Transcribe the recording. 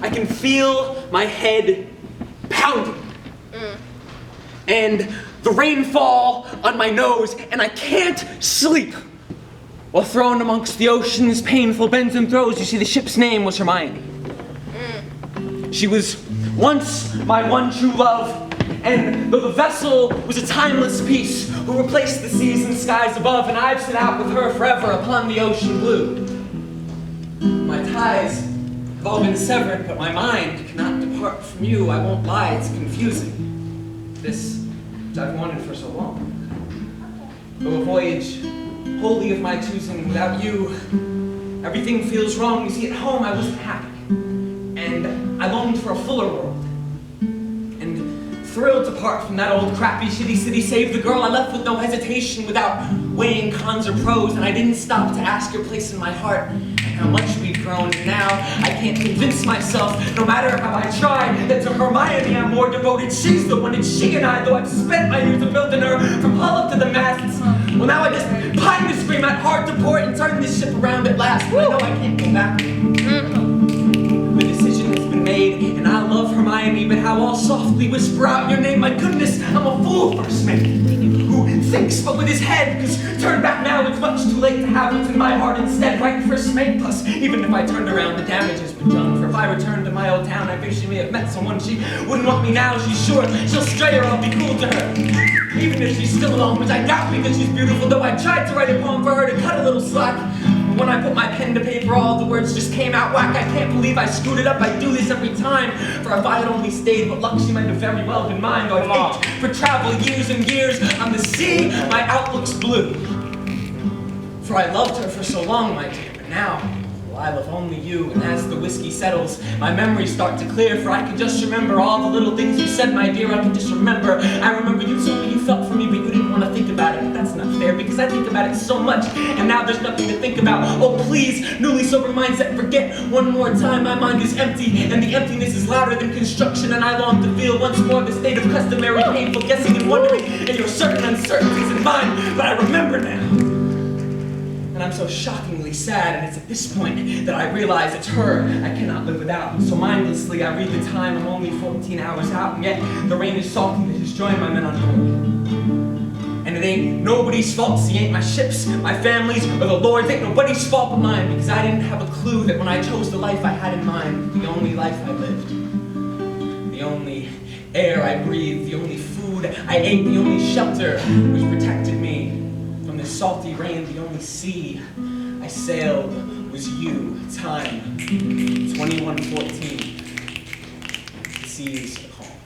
I can feel my head pounding. And the rain fall on my nose, and I can't sleep. While thrown amongst the ocean's painful bends and throws, you see, the ship's name was Hermione. She was once my one true love, and though the vessel was a timeless piece who replaced the seas and skies above, and I've set out with her forever upon the ocean blue. My ties have all been severed, but my mind cannot depart from you. I won't lie, it's confusing. This which I've wanted for so long. Though a voyage wholly of my choosing without you, everything feels wrong. You see, at home I wasn't happy, and I longed for a fuller world. And thrilled to part from that old crappy shitty city, save the girl, I left with no hesitation, without weighing cons or pros, and I didn't stop to ask your place in my heart and how much we've grown. And now I can't convince myself, no matter how I try, that to Hermione I'm more devoted. She's the one, it's she and I, though I've spent my years of building her from hull up to the masts. Well, now I just pine to scream out hard to port and turn this ship around at last. But I know I can't go back. The decision has been made, and I love Hermione, but how I'll softly whisper out your name. My goodness, I'm a fool, first mate, who thinks but with his head, cause turn back now, it's much too late to have what's in my heart instead, right, first mate? Plus, even if I turned around, the damage has been done. For if I returned to my old town, I fear she may have met someone. She wouldn't want me now, she's sure she'll stray or I'll be cool to her. Even if she's still alone, which I doubt because she's beautiful, though I tried to write a poem for her to cut a little slack. When I put my pen to paper, all the words just came out whack. I can't believe I screwed it up, I do this every time. For if I had only stayed, but luck she might have very well been mine. Though I've ached for travel years and years on the sea, my outlook's blue. For I loved her for so long, my dear, but now, well, I love only you. And as the whiskey settles, my memories start to clear. For I can just remember all the little things you said, my dear. I can just remember. I remember you told me you felt for me, but you didn't want to think about it. But that's not fair, because I think about it so much, and now there's nothing to think about. Oh please, newly sober mindset, forget one more time. My mind is empty, and the emptiness is louder than construction, and I long to feel once more the state of customary painful guessing and wondering, and your certain uncertainties in mine. But I remember now. And I'm so shockingly sad, and it's at this point that I realize it's her I cannot live without. And so mindlessly I read the time, I'm only 14 hours out, and yet the rain is salting to just join my men on board. And it ain't nobody's fault, see, ain't my ship's, my family's, or the Lord's, ain't nobody's fault but mine, because I didn't have a clue that when I chose the life I had in mind, the only life I lived, the only air I breathed, the only food I ate, the only shelter which protected me from the salty rain, the only sea I sailed was you. Time 21:14. The seas are calm.